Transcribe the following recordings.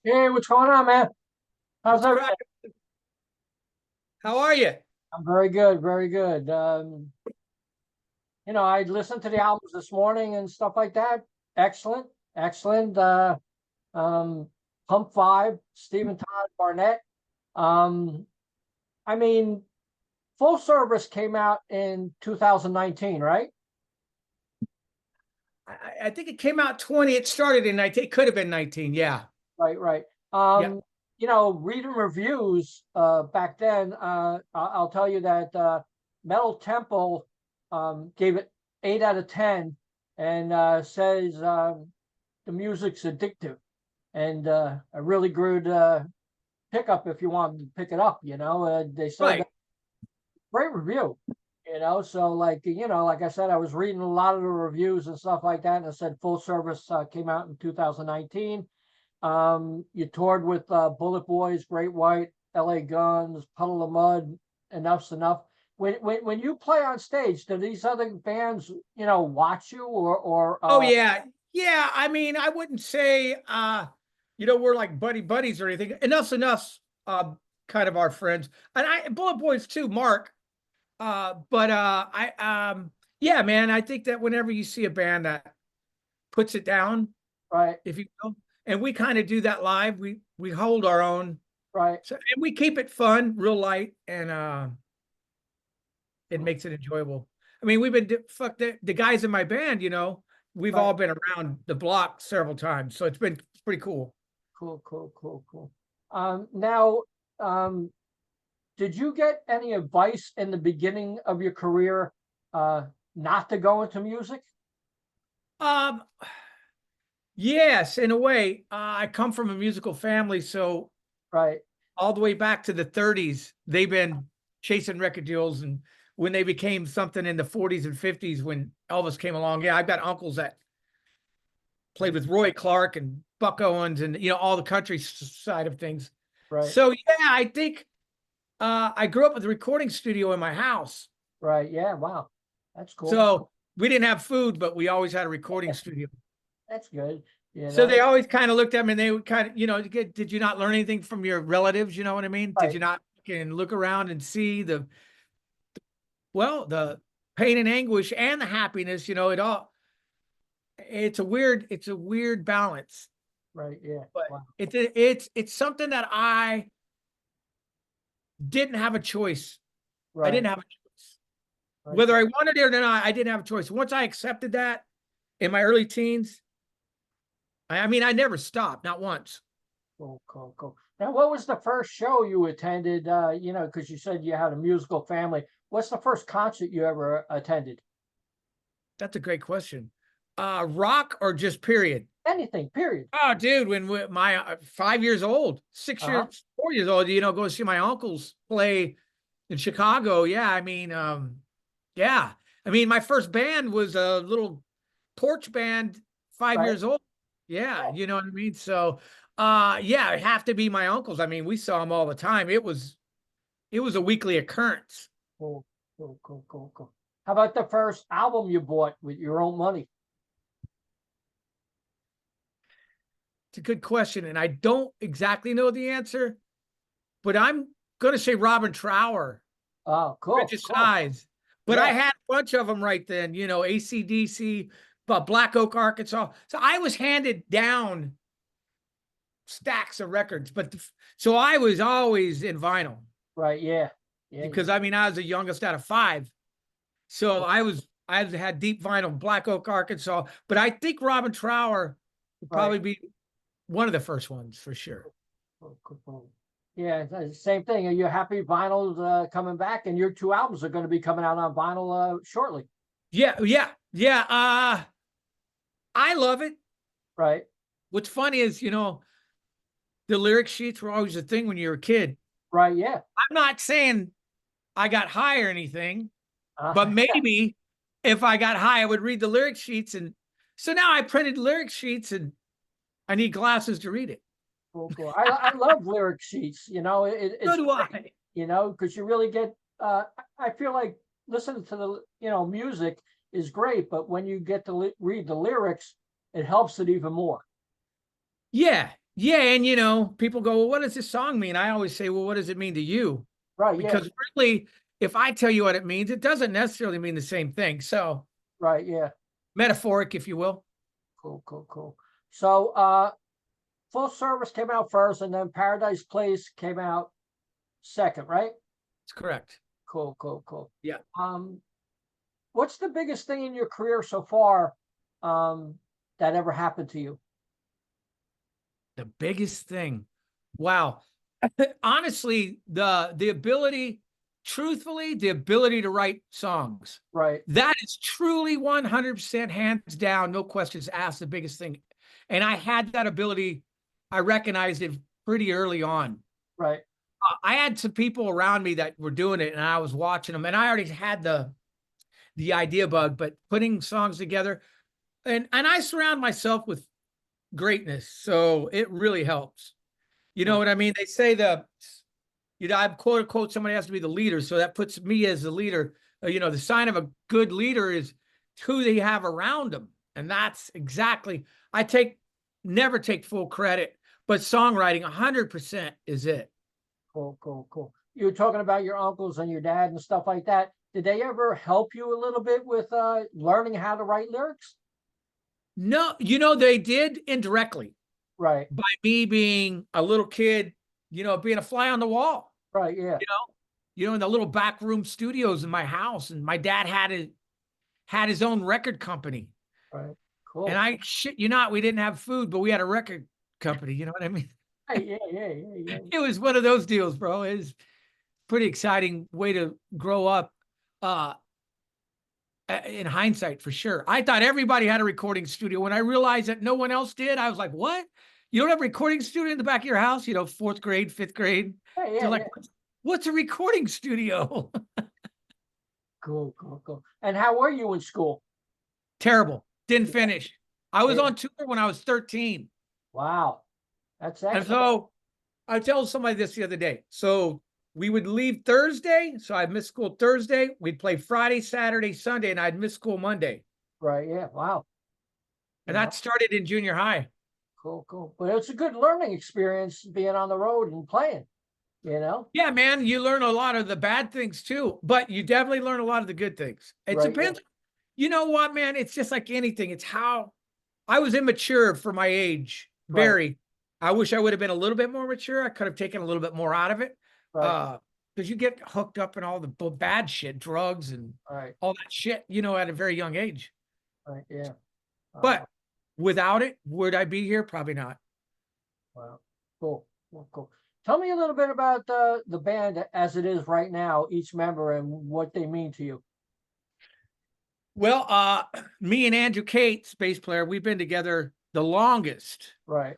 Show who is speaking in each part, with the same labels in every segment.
Speaker 1: Hey, what's going on, man? How's
Speaker 2: What's
Speaker 1: everything?
Speaker 2: cracking? How are you?
Speaker 1: I'm very good, very good. I listened to the albums this morning and stuff like that. Excellent, excellent. Um, Pump 5, Stephen Todd, Barnett. Um, I mean, Full Service came out in 2019, right?
Speaker 2: I think it came out 20. It started in 19. It could have been 19. Yeah.
Speaker 1: Right, right.
Speaker 2: Yeah.
Speaker 1: Reading reviews back then, I'll tell you that Metal Temple gave it 8 out of 10 and says the music's addictive and a really good pickup if you want to pick it up. They said
Speaker 2: Right.
Speaker 1: great review. So like I said, I was reading a lot of the reviews and stuff like that, and it said Full Service came out in 2019. You toured with Bullet Boys, Great White, LA Guns, Puddle of Mud, Enough's Enough. When you play on stage, do these other bands, watch you or
Speaker 2: Oh yeah. Yeah. I mean, I wouldn't say we're like buddies or anything. Enough's kind of our friends. And I Bullet Boys too, Mark. But I yeah, man, I think that whenever you see a band that puts it down,
Speaker 1: right,
Speaker 2: if you will, and we kind of do that live, we hold our own.
Speaker 1: right.
Speaker 2: So and we keep it fun, real light, and it makes it enjoyable. I mean, we've been fuck the guys in my band, we've
Speaker 1: Right.
Speaker 2: all been around the block several times, so it's been pretty cool.
Speaker 1: Cool, cool, cool, cool. Now, um, did you get any advice in the beginning of your career uh, not to go into music?
Speaker 2: Um, yes, in a way, I come from a musical family, so
Speaker 1: Right,
Speaker 2: all the way back to the 30s, they've been chasing record deals, and when they became something in the 40s and 50s, when Elvis came along, yeah, I've got uncles that played with Roy Clark and Buck Owens and all the country side of things.
Speaker 1: right,
Speaker 2: So yeah, I think I grew up with a recording studio in my house.
Speaker 1: right. Yeah, wow. That's cool.
Speaker 2: So we didn't have food, but we always had a recording studio.
Speaker 1: That's good. You
Speaker 2: So they
Speaker 1: know,
Speaker 2: always kind of looked at me and they would kind of, did you not learn anything from your relatives? You know what I mean? Did
Speaker 1: right.
Speaker 2: you not can look around and see the pain and anguish and the happiness, it all it's a weird balance.
Speaker 1: Right. Yeah.
Speaker 2: But
Speaker 1: Wow.
Speaker 2: it's something that I didn't have a choice. I
Speaker 1: Right.
Speaker 2: didn't have a choice.
Speaker 1: Right.
Speaker 2: Whether I wanted it or not, I didn't have a choice. Once I accepted that in my early teens, I mean, I never stopped, not once.
Speaker 1: Cool. Cool. Cool. Now, what was the first show you attended? Because you said you had a musical family. What's the first concert you ever attended?
Speaker 2: That's a great question. Rock or just period?
Speaker 1: Anything. Period.
Speaker 2: Oh, dude, when my 5 years old, six
Speaker 1: Uh huh.
Speaker 2: years, 4 years old, go see my uncles play in Chicago. Yeah, I mean, yeah, I mean, my first band was a little porch band, five
Speaker 1: Right.
Speaker 2: years old. Yeah, you know what I mean. So, yeah, it'd have to be my uncles. I mean, we saw them all the time. It was a weekly occurrence.
Speaker 1: Cool. Cool. Cool. Cool. Cool. How about the first album you bought with your own money?
Speaker 2: It's a good question, and I don't exactly know the answer, but I'm gonna say Robin Trower.
Speaker 1: Oh, cool.
Speaker 2: Rich's
Speaker 1: Cool.
Speaker 2: Eyes. But I
Speaker 1: Yeah.
Speaker 2: had a bunch of them right then, AC/DC, but Black Oak, Arkansas. So I was handed down stacks of records, so I was always in vinyl
Speaker 1: Right. Yeah. Yeah. Yeah.
Speaker 2: because I mean I was the youngest out of five. So I had deep vinyl, Black Oak, Arkansas. But I think Robin Trower would
Speaker 1: Right.
Speaker 2: probably be one of the first ones for sure.
Speaker 1: Cool, cool, cool. Yeah, same thing. Are you happy vinyl's coming back, and your two albums are going to be coming out on vinyl shortly,
Speaker 2: Yeah, yeah, yeah. I love it.
Speaker 1: right?
Speaker 2: What's funny is, the lyric sheets were always a thing when you were a kid.
Speaker 1: Right. Yeah.
Speaker 2: I'm not saying I got high or anything,
Speaker 1: Uh,
Speaker 2: but maybe if I got high, I would read the lyric sheets. And so now I printed lyric sheets and I need glasses to read it.
Speaker 1: cool, cool. I love lyric sheets.
Speaker 2: So
Speaker 1: It's
Speaker 2: do
Speaker 1: great.
Speaker 2: I.
Speaker 1: Because you really get. I feel like listening to the music is great, but when you get to read the lyrics, it helps it even more.
Speaker 2: Yeah. Yeah, and people go, well, what does this song mean? I always say, well, what does it mean to you?
Speaker 1: Right. Yeah.
Speaker 2: Because really, if I tell you what it means, it doesn't necessarily mean the same thing. So
Speaker 1: Right. Yeah.
Speaker 2: metaphoric, if you will.
Speaker 1: Cool. Cool. Cool. So, Full Service came out first, and then Paradise Place came out second, right?
Speaker 2: That's correct.
Speaker 1: Cool. Cool. Cool.
Speaker 2: Yeah.
Speaker 1: Um, what's the biggest thing in your career so far, that ever happened to you?
Speaker 2: The biggest thing. Wow. Honestly, the ability, truthfully, the ability to write songs.
Speaker 1: Right.
Speaker 2: That is truly 100% hands down, no questions asked, the biggest thing. And I had that ability. I recognized it pretty early on.
Speaker 1: Right.
Speaker 2: I had some people around me that were doing it, and I was watching them, and I already had the idea bug, but putting songs together, and I surround myself with greatness, so it really helps. You know
Speaker 1: Cool.
Speaker 2: what I mean? They say I'm quote unquote, somebody has to be the leader. So that puts me as the leader. The sign of a good leader is who they have around them. And that's exactly, never take full credit, but songwriting 100% is it.
Speaker 1: Cool. Cool. Cool. You were talking about your uncles and your dad and stuff like that. Did they ever help you a little bit with learning how to write lyrics?
Speaker 2: No, they did indirectly
Speaker 1: Right.
Speaker 2: by me being a little kid, being a fly on the wall,
Speaker 1: Right. Yeah.
Speaker 2: in the little back room studios in my house. And my dad had his own record company.
Speaker 1: Right.
Speaker 2: And
Speaker 1: Cool.
Speaker 2: I shit you not, we didn't have food, but we had a record company. You know what I mean?
Speaker 1: Hey, yeah. Yeah. Yeah. Yeah.
Speaker 2: It was one of those deals, bro. It was pretty exciting way to grow up. Uh, in hindsight, for sure. I thought everybody had a recording studio. When I realized that no one else did, I was like, what? You don't have a recording studio in the back of your house? Fourth grade, fifth grade.
Speaker 1: Hey,
Speaker 2: They're
Speaker 1: yeah.
Speaker 2: like,
Speaker 1: Yeah.
Speaker 2: what's a recording studio?
Speaker 1: Cool. Cool. Cool. And how were you in school?
Speaker 2: Terrible. Didn't finish. I was
Speaker 1: Yeah.
Speaker 2: on tour when I was 13.
Speaker 1: Wow. That's
Speaker 2: And
Speaker 1: excellent.
Speaker 2: so I told somebody this the other day. So we would leave Thursday. So I'd miss school Thursday. We'd play Friday, Saturday, Sunday, and I'd miss school Monday.
Speaker 1: Right. Yeah. Wow.
Speaker 2: And
Speaker 1: You know,
Speaker 2: that started in junior high.
Speaker 1: cool. Cool. But it's a good learning experience being on the road and playing, you know?
Speaker 2: Yeah, man, you learn a lot of the bad things too, but you definitely learn a lot of the good things. It
Speaker 1: Right. Yeah.
Speaker 2: depends. You know what, man? It's just like anything. It's how I was immature for my age.
Speaker 1: Right.
Speaker 2: Very. I wish I would have been a little bit more mature. I could have taken a little bit more out of it.
Speaker 1: Right.
Speaker 2: Because you get hooked up in all the bad shit, drugs and
Speaker 1: Right.
Speaker 2: all that shit, at a very young age.
Speaker 1: Right. Yeah.
Speaker 2: But without it, would I be here? Probably not.
Speaker 1: Wow. Cool. Cool. Cool. Tell me a little bit about the band as it is right now, each member and what they mean to you.
Speaker 2: Well, me and Andrew Cates, bass player, we've been together the longest.
Speaker 1: Right.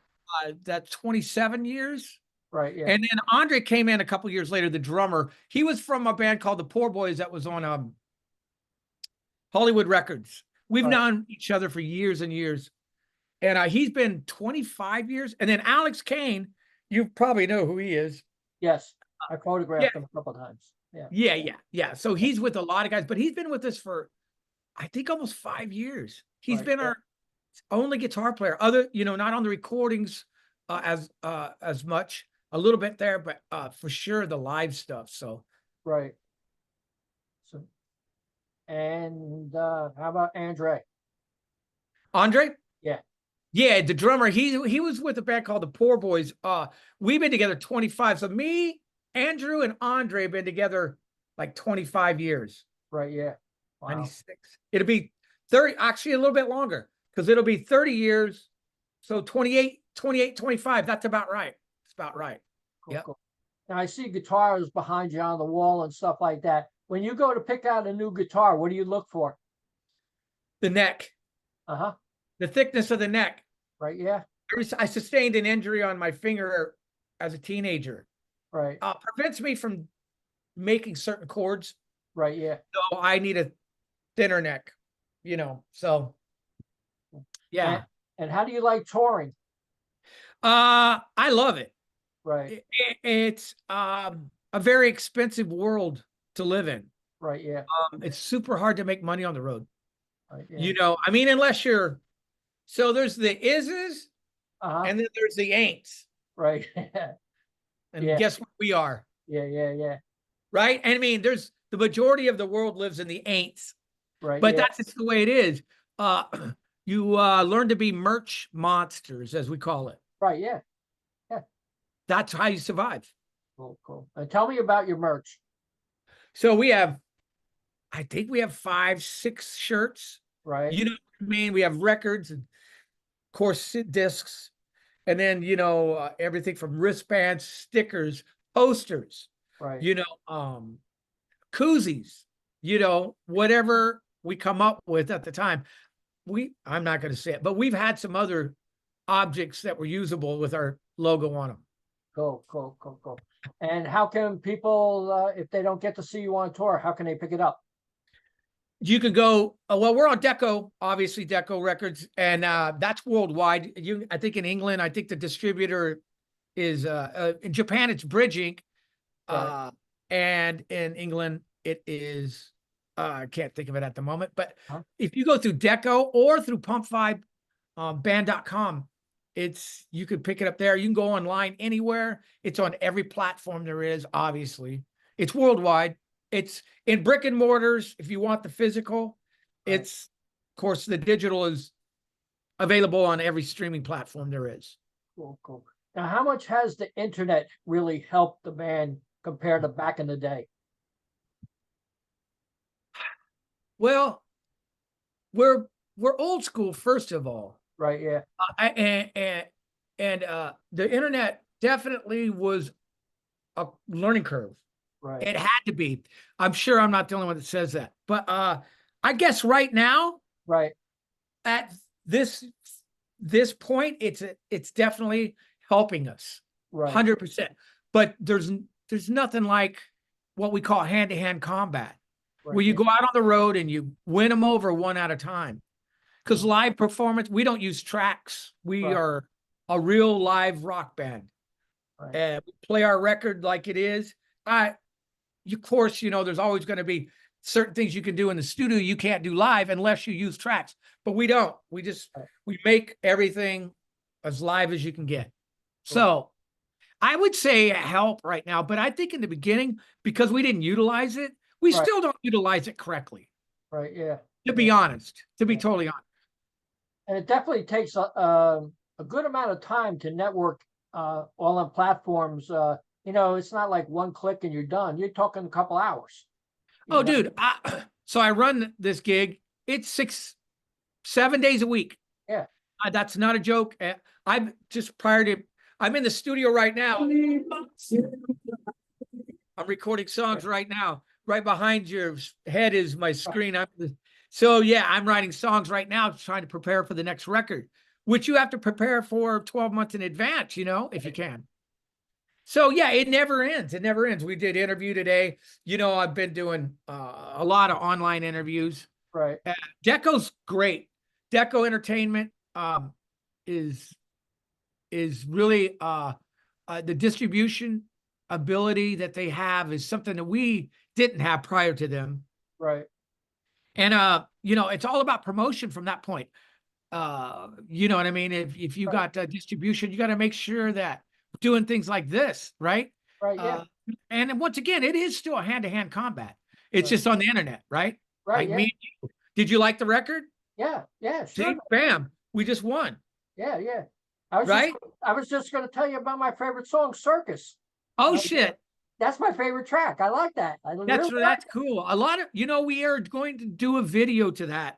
Speaker 2: That's 27 years.
Speaker 1: Right. Yeah.
Speaker 2: And then Andre came in a couple years later, the drummer. He was from a band called the Poor Boys that was on Hollywood Records. We've
Speaker 1: Right.
Speaker 2: known each other for years and years. And he's been 25 years. And then Alex Kane, you probably know who he is.
Speaker 1: Yes. I
Speaker 2: Yeah,
Speaker 1: photographed him a couple of times. Yeah.
Speaker 2: yeah. So he's with a lot of guys, but he's been with us for, I think, almost 5 years. He's
Speaker 1: Right.
Speaker 2: been
Speaker 1: Yeah.
Speaker 2: our only guitar player, not on the recordings as much, a little bit there, but for sure the live stuff. So
Speaker 1: Right. So, and how about Andre?
Speaker 2: Andre,
Speaker 1: Yeah.
Speaker 2: yeah, the drummer, he was with a band called the Poor Boys. We've been together 25. So me, Andrew, and Andre have been together like 25 years.
Speaker 1: Right. Yeah. Wow.
Speaker 2: 96. It'll be 30, actually a little bit longer, because it'll be 30 years. So 28, 25. That's about right. It's about right.
Speaker 1: Cool.
Speaker 2: Yep.
Speaker 1: Cool. Now I see guitars behind you on the wall and stuff like that. When you go to pick out a new guitar, what do you look for?
Speaker 2: The neck,
Speaker 1: Uh-huh.
Speaker 2: the thickness of the neck.
Speaker 1: Right. Yeah.
Speaker 2: I sustained an injury on my finger as a teenager.
Speaker 1: Right.
Speaker 2: Prevents me from making certain chords.
Speaker 1: Right. Yeah.
Speaker 2: So I need a thinner neck, so yeah.
Speaker 1: And how do you like touring?
Speaker 2: I love it.
Speaker 1: Right.
Speaker 2: It's a very expensive world to live in.
Speaker 1: Right. Yeah.
Speaker 2: It's super hard to make money on the road.
Speaker 1: Right. Yeah.
Speaker 2: I mean, unless you're, so there's the ises and then there's the ain'ts.
Speaker 1: Right.
Speaker 2: And
Speaker 1: Yeah,
Speaker 2: guess what we are,
Speaker 1: yeah.
Speaker 2: right? And I mean, there's the majority of the world lives in the ain'ts,
Speaker 1: Right,
Speaker 2: but
Speaker 1: yeah,
Speaker 2: that's just the way it is. Uh, you learn to be merch monsters, as we call it.
Speaker 1: right, yeah.
Speaker 2: That's how you survive.
Speaker 1: Cool, cool. And tell me about your merch.
Speaker 2: So I think we have 5, 6 shirts.
Speaker 1: Right,
Speaker 2: You know what I mean? We have records and, of course, discs, and then everything from wristbands, stickers, posters,
Speaker 1: right.
Speaker 2: you know, koozies, whatever we come up with at the time. I'm not going to say it, but we've had some other objects that were usable with our logo on them.
Speaker 1: Cool, cool, cool, cool. And how can people, if they don't get to see you on tour, how can they pick it up?
Speaker 2: You could go, well, we're on DEKO, obviously DEKO Records, and that's worldwide. I think in England, I think the distributor is in Japan, it's Bridge Inc.
Speaker 1: Right.
Speaker 2: And in England, it is I can't think of it at the moment, but
Speaker 1: Huh?
Speaker 2: if you go through DEKO or through Pump5 band.com, you could pick it up there. You can go online anywhere. It's on every platform there is, obviously. It's worldwide. It's in brick and mortars if you want the physical.
Speaker 1: Right.
Speaker 2: It's, of course, the digital is available on every streaming platform there is.
Speaker 1: Cool, cool. Now, how much has the internet really helped the band compared to back in the day?
Speaker 2: Well, we're old school, first of all.
Speaker 1: Right, yeah.
Speaker 2: And the internet definitely was a learning curve.
Speaker 1: Right.
Speaker 2: It had to be. I'm sure I'm not the only one that says that. But I guess right now,
Speaker 1: Right.
Speaker 2: at this point, it's definitely helping us.
Speaker 1: Right.
Speaker 2: 100%. But there's nothing like what we call hand-to-hand combat,
Speaker 1: Right,
Speaker 2: where you
Speaker 1: yeah.
Speaker 2: go out on the road and you win them over one at a time. Because live performance, we don't use tracks. We
Speaker 1: Right.
Speaker 2: are a real live rock band.
Speaker 1: Right.
Speaker 2: We play our record like it is. Of course, there's always going to be certain things you can do in the studio you can't do live unless you use tracks. But we don't. We make everything as live as you can get. So I would say help right now, but I think in the beginning, because we didn't utilize it, we
Speaker 1: Right.
Speaker 2: still don't utilize it correctly.
Speaker 1: Right, yeah.
Speaker 2: To be honest, to be
Speaker 1: Yeah.
Speaker 2: totally honest.
Speaker 1: And it definitely takes a good amount of time to network all on platforms. It's not like one click and you're done. You're talking a couple hours.
Speaker 2: Oh, dude. So I run this gig. It's 7 days a week.
Speaker 1: Yeah.
Speaker 2: That's not a joke. I'm in the studio right now. I'm recording songs right now. Right behind your head is my screen. I'm writing songs right now, trying to prepare for the next record, which you have to prepare for 12 months in advance, if you can. So yeah, it never ends. It never ends. We did interview today. I've been doing a lot of online interviews.
Speaker 1: Right.
Speaker 2: DEKO's great. DEKO Entertainment is really the distribution ability that they have is something that we didn't have prior to them.
Speaker 1: Right.
Speaker 2: And it's all about promotion from that point. You know what I mean? If you got distribution, you got to make sure that doing things like this, right?
Speaker 1: Right, yeah.
Speaker 2: And once again, it is still a hand-to-hand combat. It's just on the internet, right?
Speaker 1: Right,
Speaker 2: Like
Speaker 1: yeah.
Speaker 2: me and you. Did you like the record?
Speaker 1: Yeah,
Speaker 2: See,
Speaker 1: sure.
Speaker 2: bam, we just won.
Speaker 1: Yeah.
Speaker 2: Right?
Speaker 1: I was just going to tell you about my favorite song, Circus.
Speaker 2: Oh shit.
Speaker 1: That's my favorite track. I like that.
Speaker 2: That's cool. A lot of we are going to do a video to that.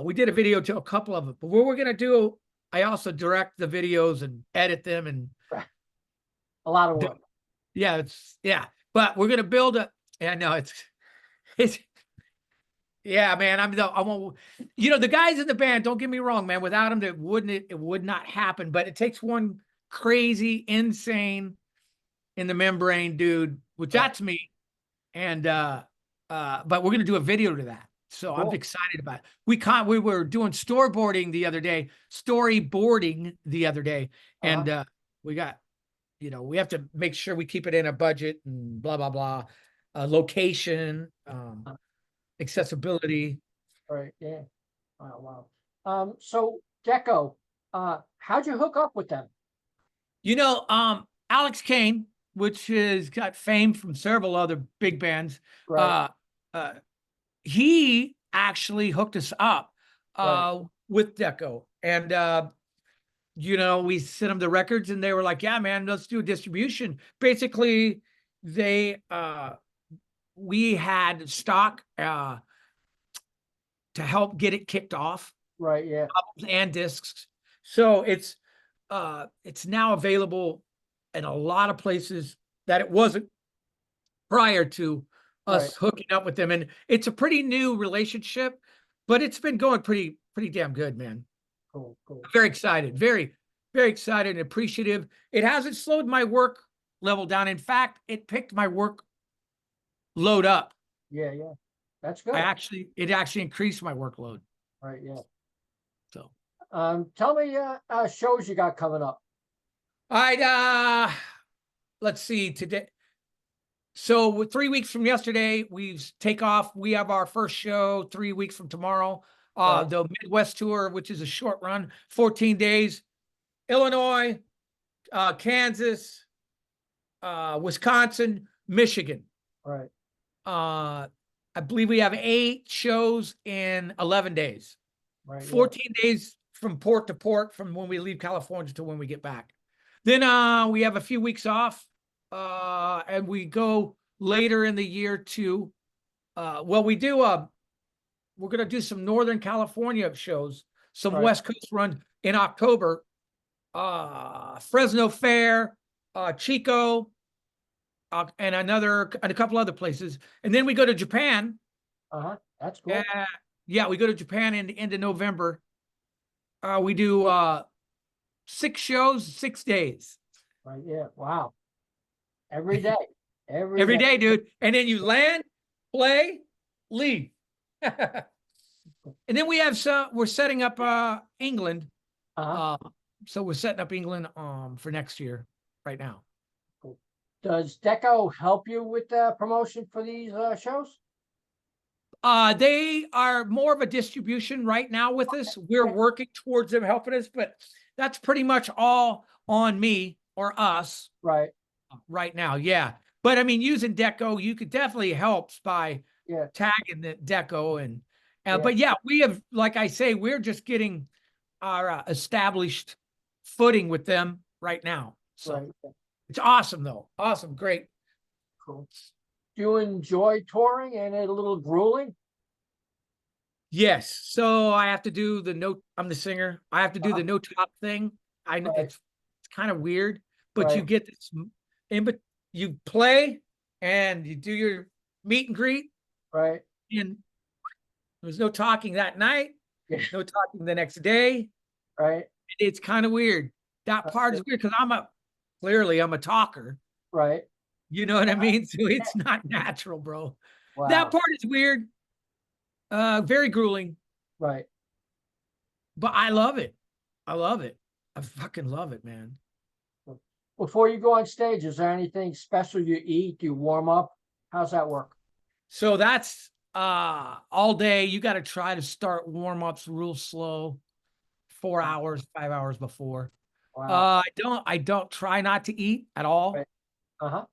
Speaker 2: We did a video to a couple of them, but what we're gonna do, I also direct the videos and edit them and
Speaker 1: a lot of work.
Speaker 2: But we're gonna build it's yeah, man. The guys in the band, don't get me wrong, man. Without them, it would not happen. But it takes one crazy, insane in the membrane dude, which that's me. And but we're gonna do a video to that. So cool. I'm excited about it. We were doing storyboarding the other day, and we got, we have to make sure we keep it in a budget and blah blah blah, location, accessibility.
Speaker 1: Right. Yeah. Wow. So DEKO, How'd you hook up with them?
Speaker 2: You know, Alex Kane, which has got fame from several other big bands,
Speaker 1: Right,
Speaker 2: uh, uh, he actually hooked us up
Speaker 1: right,
Speaker 2: with DEKO. And you know, we sent them the records and they were like, yeah, man, let's do a distribution. Basically, they we had stock to help get it kicked off,
Speaker 1: right. Yeah,
Speaker 2: albums and discs. So it's now available in a lot of places that it wasn't prior to
Speaker 1: right.
Speaker 2: us hooking up with them. And it's a pretty new relationship, but it's been going pretty damn good, man.
Speaker 1: Cool, cool.
Speaker 2: Very excited, very excited and appreciative. It hasn't slowed my work level down. In fact, it picked my work load up.
Speaker 1: Yeah, yeah. That's good.
Speaker 2: It actually increased my workload.
Speaker 1: Right, yeah.
Speaker 2: So,
Speaker 1: Tell me shows you got coming up.
Speaker 2: all right, let's see today. So with 3 weeks from yesterday, we take off. We have our first show 3 weeks from tomorrow.
Speaker 1: Right,
Speaker 2: The Midwest tour, which is a short run, 14 days. Illinois, Kansas, Wisconsin, Michigan.
Speaker 1: right,
Speaker 2: I believe we have 8 shows in 11 days.
Speaker 1: right. Yeah.
Speaker 2: 14 days from port to port from when we leave California to when we get back. Then we have a few weeks off, and we go later in the year to well, we're gonna do some Northern California shows, some
Speaker 1: Right.
Speaker 2: West Coast run in October, Fresno Fair, Chico, and a couple other places. And then we go to Japan.
Speaker 1: That's cool.
Speaker 2: Yeah, we go to Japan in the end of November. We do 6 shows, 6 days.
Speaker 1: Right, yeah. Wow. Every day.
Speaker 2: Every day, dude. And then you land, play, leave. And then we're setting up England.
Speaker 1: Uh-huh.
Speaker 2: So we're setting up England for next year right now.
Speaker 1: Cool. Does DEKO help you with the promotion for these shows?
Speaker 2: They are more of a distribution right now with us. We're
Speaker 1: Okay.
Speaker 2: working towards them helping us, but that's pretty much all on me or us
Speaker 1: Right.
Speaker 2: right now. Yeah. But I mean, using DEKO, you could definitely help by
Speaker 1: Yeah.
Speaker 2: tagging the DEKO and
Speaker 1: Yeah.
Speaker 2: but yeah, we have, like I say, we're just getting our established footing with them right now. So
Speaker 1: Right. Yeah.
Speaker 2: it's awesome though. Awesome. Great.
Speaker 1: Cool. Do you enjoy touring and it a little grueling?
Speaker 2: Yes. So I have to do the note. I'm the singer. I have to do
Speaker 1: Uh-huh.
Speaker 2: the no top thing. I know
Speaker 1: Right.
Speaker 2: it's kind of weird, but you
Speaker 1: Right.
Speaker 2: get this but you play and you do your meet and greet,
Speaker 1: Right.
Speaker 2: and there's no talking that night,
Speaker 1: Yeah.
Speaker 2: no talking the next day.
Speaker 1: Right.
Speaker 2: It's kind of weird. That part is weird because clearly I'm a talker.
Speaker 1: Right.
Speaker 2: You know what I mean? So it's not natural, bro. That
Speaker 1: Wow.
Speaker 2: part is weird. Very grueling,
Speaker 1: Right.
Speaker 2: but I love it. I love it. I fucking love it, man.
Speaker 1: Before you go on stage, is there anything special you eat? You warm up? How's that work?
Speaker 2: So that's all day. You got to try to start warm-ups real slow, 4 hours, 5 hours before.
Speaker 1: Wow.
Speaker 2: I don't try not to eat at all.
Speaker 1: Right. Uh-huh.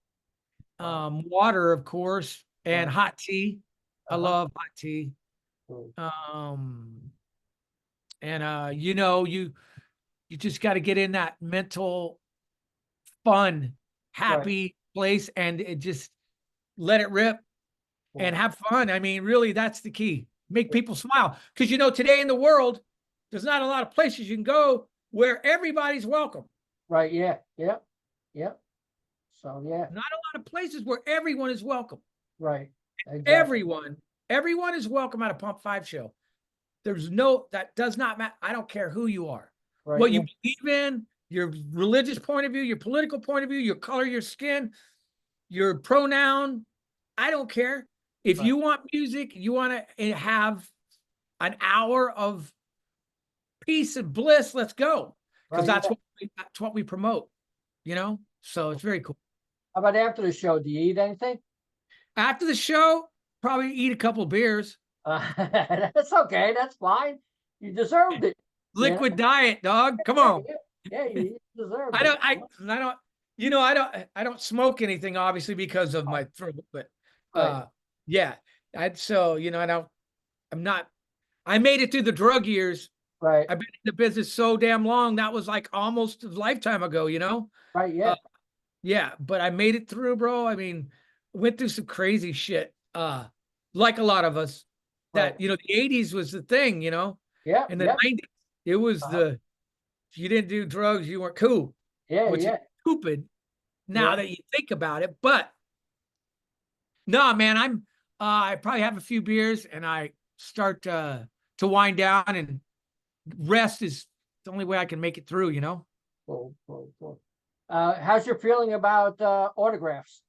Speaker 1: Wow.
Speaker 2: Water, of course, and
Speaker 1: Right.
Speaker 2: hot tea. I
Speaker 1: Uh-huh.
Speaker 2: love hot tea.
Speaker 1: Cool.
Speaker 2: And you know, you just got to get in that mental fun,
Speaker 1: Right.
Speaker 2: happy place and it just let it rip and
Speaker 1: Cool.
Speaker 2: have fun. I mean, really, that's the key. Make people smile. Because you know, today in the world, there's not a lot of places you can go where everybody's welcome.
Speaker 1: Right. Yeah. Yep. Yep. So yeah.
Speaker 2: Not a lot of places where everyone is welcome.
Speaker 1: Right. Exactly.
Speaker 2: Everyone is welcome at a Pump5 show. That does not matter. I don't care who you are,
Speaker 1: Right.
Speaker 2: what
Speaker 1: Yeah.
Speaker 2: you believe in, your religious point of view, your political point of view, your color, your skin, your pronoun. I don't care. If
Speaker 1: Right.
Speaker 2: you want music, you want to have an hour of peace and bliss, let's go. Because
Speaker 1: Right. Yeah.
Speaker 2: that's what we promote, you know? So it's very cool.
Speaker 1: How about after the show? Do you eat anything?
Speaker 2: After the show, probably eat a couple beers.
Speaker 1: That's okay. That's fine. You deserved it. You know?
Speaker 2: Liquid diet, dog. Come
Speaker 1: Yeah,
Speaker 2: on.
Speaker 1: yeah, yeah, you deserve
Speaker 2: I
Speaker 1: it.
Speaker 2: don't, I don't, I don't smoke anything, obviously, because of my throat, but,
Speaker 1: Right,
Speaker 2: yeah, so, I'm not, I made it through the drug years.
Speaker 1: right,
Speaker 2: I've been in the business so damn long. That was like almost a lifetime ago.
Speaker 1: right,
Speaker 2: Uh,
Speaker 1: yeah,
Speaker 2: yeah, but I made it through, bro. I mean, went through some crazy shit. Like a lot of us
Speaker 1: right.
Speaker 2: that, the 80s was the thing,
Speaker 1: Yeah,
Speaker 2: in the
Speaker 1: yeah,
Speaker 2: 90s, it was
Speaker 1: uh-huh.
Speaker 2: if you didn't do drugs, you weren't cool,
Speaker 1: Yeah,
Speaker 2: which is
Speaker 1: yeah,
Speaker 2: stupid now
Speaker 1: yeah.
Speaker 2: that you think about it. But no, man, I probably have a few beers and I start to wind down, and rest is the only way I can make it through.
Speaker 1: Cool, cool, cool. How's your feeling about autographs?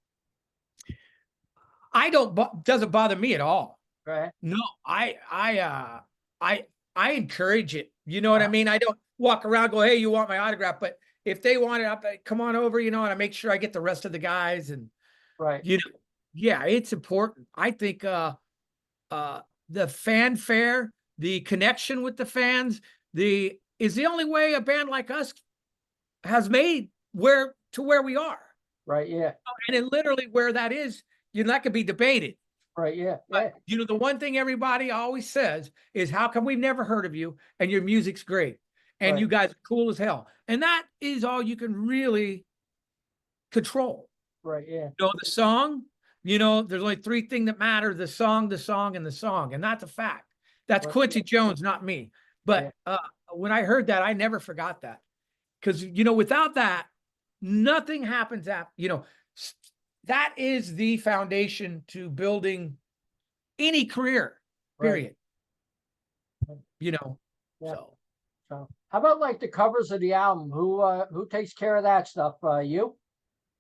Speaker 2: I don't, doesn't bother me at all.
Speaker 1: Right.
Speaker 2: No, I I encourage it. You know what I
Speaker 1: Uh,
Speaker 2: mean? I don't walk around go, "Hey, you want my autograph?" But if they want it, come on over, and I make sure I get the rest of the guys, and
Speaker 1: right,
Speaker 2: you know, yeah, it's important. I think uh the fanfare, the connection with the fans, the is the only way a band like us has made where we are.
Speaker 1: right, yeah,
Speaker 2: And then literally where that is, that could be debated.
Speaker 1: right, yeah,
Speaker 2: But
Speaker 1: yeah,
Speaker 2: the one thing everybody always says is, "How come we've never heard of you and your music's great and
Speaker 1: right,
Speaker 2: you guys are cool as hell?" And that is all you can really control.
Speaker 1: right, yeah,
Speaker 2: The song, there's only three things that matter: the song, the song, and the song. And that's a fact. That's
Speaker 1: right,
Speaker 2: Quincy Jones, not me.
Speaker 1: yeah,
Speaker 2: But when I heard that, I never forgot that. Because, without that, nothing happens after, that is the foundation to building any career,
Speaker 1: right,
Speaker 2: period.
Speaker 1: yeah.
Speaker 2: So
Speaker 1: So, how about like the covers of the album? Who takes care of that stuff? You?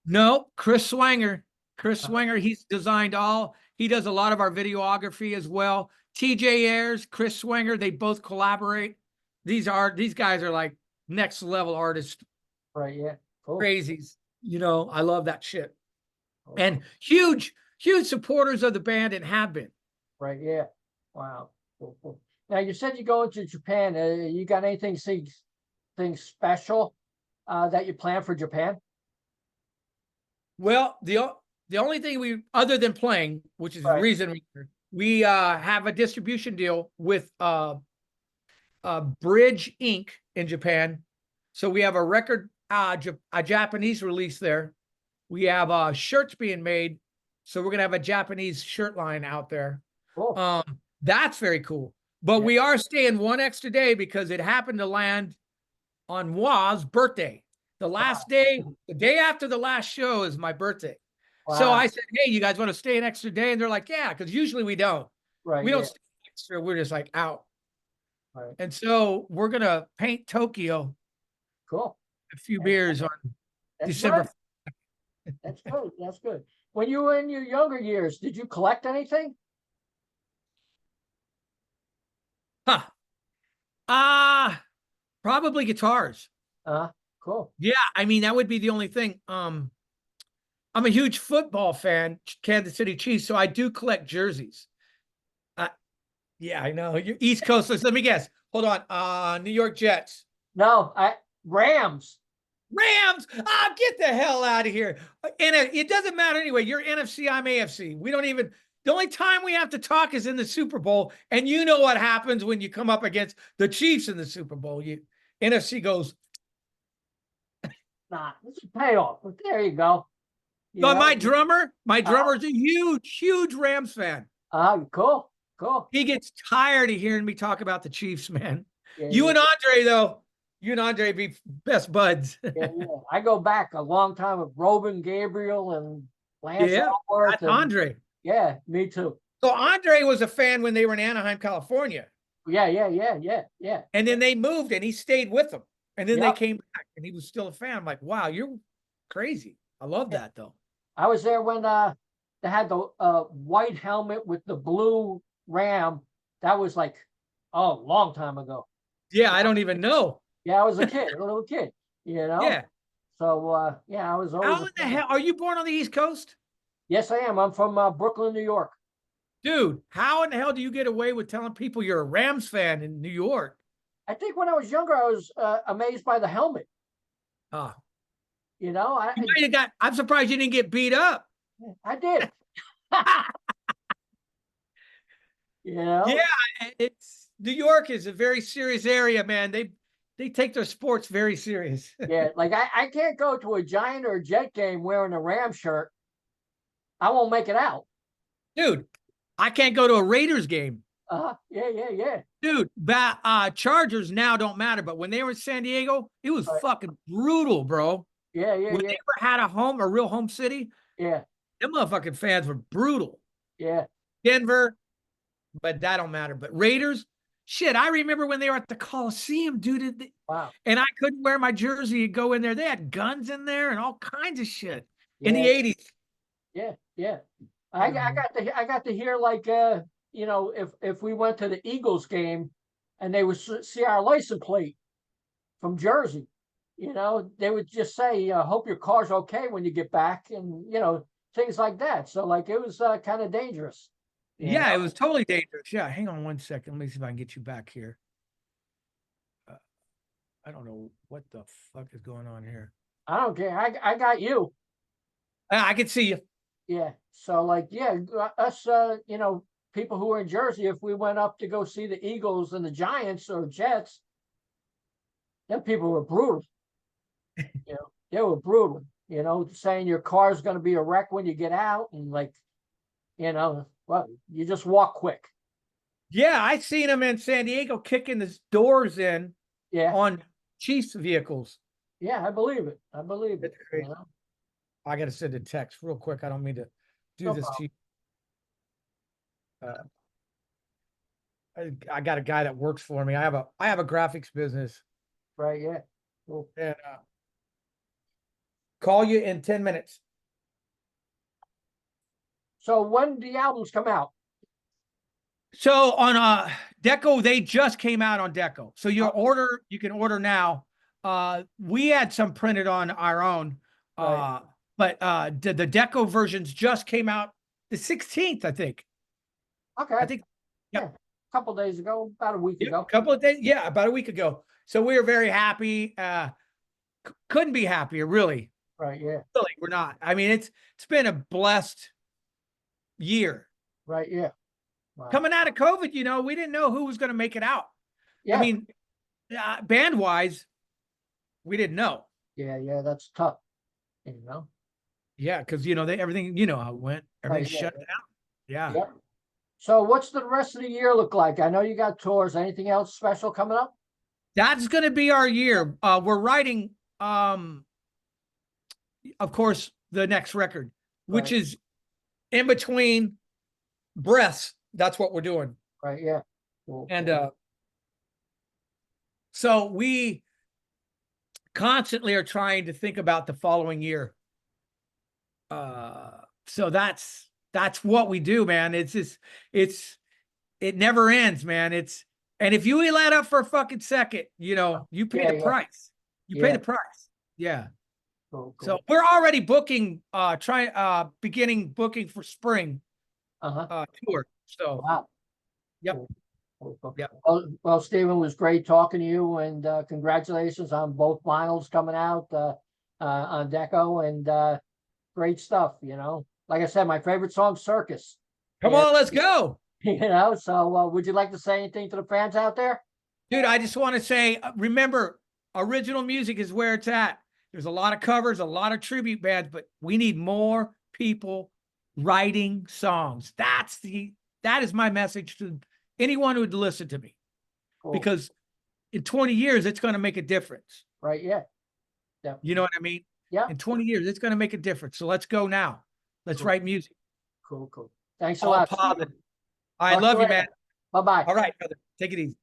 Speaker 2: no, Chris Swanger. Chris Swanger, he does a lot of our videography as well. TJ Ayers, Chris Swanger, they both collaborate. These guys are like next level artists,
Speaker 1: Right, yeah, cool.
Speaker 2: crazies. I love that shit.
Speaker 1: Cool,
Speaker 2: And
Speaker 1: cool.
Speaker 2: huge, huge supporters of the band and have been.
Speaker 1: Right, yeah. Wow, cool, cool. Now you said you're going to Japan. You got anything special that you plan for Japan?
Speaker 2: Well, the only thing other than playing, which is the
Speaker 1: Right.
Speaker 2: reason we have a distribution deal with Bridge Inc. in Japan. So we have a record, a Japanese release there. We have shirts being made. So we're gonna have a Japanese shirt line out there.
Speaker 1: Cool.
Speaker 2: That's very cool. But
Speaker 1: Yeah.
Speaker 2: we are staying one extra day because it happened to land on Wa's birthday. The last day, the day after the last show is my birthday. So
Speaker 1: Wow.
Speaker 2: I said, "Hey, you guys want to stay an extra day?" And they're like, "Yeah," because usually we don't.
Speaker 1: Right,
Speaker 2: We don't
Speaker 1: yeah.
Speaker 2: stay extra. We're just like out.
Speaker 1: Right.
Speaker 2: And so we're gonna paint Tokyo
Speaker 1: Cool.
Speaker 2: a few
Speaker 1: That's,
Speaker 2: beers on
Speaker 1: that's
Speaker 2: December.
Speaker 1: good. That's good. That's good. When you were in your younger years, did you collect anything?
Speaker 2: Huh. Probably guitars.
Speaker 1: Cool.
Speaker 2: Yeah, I mean that would be the only thing. I'm a huge football fan, Kansas City Chiefs, so I do collect jerseys. Uh, yeah, I know. You're East Coasters. Let me guess. Hold on. New York Jets.
Speaker 1: No, Rams.
Speaker 2: Rams. Get the hell out of here. And it doesn't matter anyway. You're NFC, I'm AFC. We don't even, the only time we have to talk is in the Super Bowl. And you know what happens when you come up against the Chiefs in the Super Bowl. NFC goes,
Speaker 1: Nah, it's a payoff. But there you go. You
Speaker 2: no,
Speaker 1: know?
Speaker 2: my drummer's a huge, huge Rams fan.
Speaker 1: Cool. Cool.
Speaker 2: He gets tired of hearing me talk about the Chiefs, man.
Speaker 1: Yeah,
Speaker 2: You
Speaker 1: yeah,
Speaker 2: and Andre, though, be best buds.
Speaker 1: yeah, yeah. I go back a long time with Robin Gabriel and Lance
Speaker 2: Yeah,
Speaker 1: Allworth
Speaker 2: that's
Speaker 1: and
Speaker 2: Andre.
Speaker 1: yeah, me too.
Speaker 2: So Andre was a fan when they were in Anaheim, California.
Speaker 1: Yeah, yeah, yeah, yeah, yeah.
Speaker 2: And then they moved and he stayed with them. And then they
Speaker 1: Yep.
Speaker 2: came back and he was still a fan. I'm like, wow, you're crazy. I love
Speaker 1: Yeah.
Speaker 2: that though.
Speaker 1: I was there when they had the white helmet with the blue ram. That was like long time ago.
Speaker 2: Yeah, I don't even know.
Speaker 1: Yeah, I was a kid, a little kid, you know.
Speaker 2: Yeah.
Speaker 1: So yeah, I was always
Speaker 2: How
Speaker 1: a
Speaker 2: in the
Speaker 1: fan.
Speaker 2: hell are you born on the East Coast?
Speaker 1: Yes, I am. I'm from Brooklyn, New York.
Speaker 2: Dude, how in the hell do you get away with telling people you're a Rams fan in New York?
Speaker 1: I think when I was younger, I was amazed by the helmet.
Speaker 2: Ah,
Speaker 1: You know,
Speaker 2: you might have got. I'm surprised you didn't get beat up.
Speaker 1: I did. You know,
Speaker 2: Yeah, it's New York is a very serious area, man. They take their sports very serious.
Speaker 1: yeah. Like I can't go to a Giant or a Jet game wearing a Ram shirt. I won't make it out.
Speaker 2: Dude, I can't go to a Raiders game.
Speaker 1: Yeah, yeah, yeah.
Speaker 2: Dude, Chargers now don't matter, but when they were in San Diego, it was
Speaker 1: Right.
Speaker 2: fucking brutal, bro.
Speaker 1: Yeah, yeah,
Speaker 2: When
Speaker 1: yeah,
Speaker 2: they ever had a real home city,
Speaker 1: yeah,
Speaker 2: them motherfucking fans were brutal.
Speaker 1: yeah.
Speaker 2: Denver, but that don't matter. But Raiders, shit, I remember when they were at the Coliseum, dude,
Speaker 1: Wow.
Speaker 2: and I couldn't wear my jersey and go in there. They had guns in there and all kinds of shit in the
Speaker 1: Yeah,
Speaker 2: 80s.
Speaker 1: yeah, yeah. I
Speaker 2: Yeah, man.
Speaker 1: I got to hear like you know, if we went to the Eagles game and they would see our license plate from Jersey, you know, they would just say, "Hope your car's okay when you get back," and you know, things like that. So like it was kind of dangerous. You
Speaker 2: Yeah, it
Speaker 1: know,
Speaker 2: was totally dangerous. Yeah, hang on one second. Let me see if I can get you back here. Uh, I don't know what the fuck is going on here.
Speaker 1: I don't care. I got you.
Speaker 2: I can see you.
Speaker 1: Yeah. So like, yeah, us, you know, people who are in Jersey, if we went up to go see the Eagles and the Giants or Jets, them people were brutal. You know, they were brutal. You know, saying your car's going to be a wreck when you get out, and like, you know, well, you just walk quick.
Speaker 2: Yeah, I seen him in San Diego kicking the doors in
Speaker 1: Yeah.
Speaker 2: on Chiefs vehicles.
Speaker 1: Yeah, I believe it. I believe it.
Speaker 2: That's crazy.
Speaker 1: You know,
Speaker 2: I got to send a text real quick. I don't mean to do
Speaker 1: no
Speaker 2: this
Speaker 1: problem.
Speaker 2: to you. I got a guy that works for me. I have a graphics business,
Speaker 1: Right. Yeah. Cool.
Speaker 2: and call you in 10 minutes.
Speaker 1: So when the albums come out?
Speaker 2: So on DEKO, they just came out on DEKO. So
Speaker 1: Oh,
Speaker 2: you can order now. We had some printed on our own.
Speaker 1: right.
Speaker 2: But the DEKO versions just came out the 16th, I think.
Speaker 1: Okay.
Speaker 2: I think,
Speaker 1: Yeah.
Speaker 2: yep,
Speaker 1: A couple days ago, about a week
Speaker 2: yep, a
Speaker 1: ago.
Speaker 2: couple of days, yeah, about a week ago. So we were very happy. Couldn't be happier, really.
Speaker 1: Right. Yeah.
Speaker 2: Really, we're not. I mean, it's been a blessed year.
Speaker 1: Right. Yeah. Wow.
Speaker 2: Coming out of COVID, you know, we didn't know who was going to make it out. I
Speaker 1: Yeah.
Speaker 2: mean, band wise, we didn't know.
Speaker 1: Yeah. Yeah. That's tough. You know.
Speaker 2: Yeah, because you know everything, you know how it went. Everything
Speaker 1: Right. Yeah.
Speaker 2: shut down. Yeah,
Speaker 1: Yeah. So what's the rest of the year look like? I know you got tours. Anything else special coming up?
Speaker 2: that's going to be our year. We're writing, of course, the next record, which
Speaker 1: Right.
Speaker 2: is in between breaths. That's what we're doing,
Speaker 1: Right. Yeah. Cool.
Speaker 2: and
Speaker 1: Cool.
Speaker 2: so we constantly are trying to think about the following year. So that's what we do, man. It's just it never ends, man. And if you let up for a fucking second, you know, you pay
Speaker 1: Yeah.
Speaker 2: the
Speaker 1: Yeah.
Speaker 2: price. You pay
Speaker 1: Yeah.
Speaker 2: the price. Yeah.
Speaker 1: Cool.
Speaker 2: So
Speaker 1: Cool.
Speaker 2: we're already booking, beginning booking for spring
Speaker 1: Uh-huh.
Speaker 2: tour. So
Speaker 1: Wow.
Speaker 2: yep,
Speaker 1: Cool. Cool. Cool.
Speaker 2: yep.
Speaker 1: Well, Stephen, was great talking to you, and congratulations on both vinyls coming out on DEKO, and great stuff. You know, like I said, my favorite song, Circus.
Speaker 2: Come
Speaker 1: And
Speaker 2: on, let's go.
Speaker 1: you know, so would you like to say anything to the fans out there?
Speaker 2: Dude, I just want to say, remember, original music is where it's at. There's a lot of covers, a lot of tribute bands, but we need more people writing songs. That is my message to anyone who would listen to me,
Speaker 1: Cool.
Speaker 2: because in 20 years, it's going to make a difference.
Speaker 1: Right. Yeah. Definitely.
Speaker 2: You know what I mean?
Speaker 1: Yeah.
Speaker 2: In 20 years, it's going to make a difference. So let's go now. Let's
Speaker 1: Cool.
Speaker 2: write music.
Speaker 1: Cool. Cool. Thanks a
Speaker 2: All
Speaker 1: lot.
Speaker 2: positive.
Speaker 1: Stephen.
Speaker 2: I
Speaker 1: Talk to
Speaker 2: love you,
Speaker 1: later.
Speaker 2: man.
Speaker 1: Bye-bye.
Speaker 2: All right, brother. Take it easy.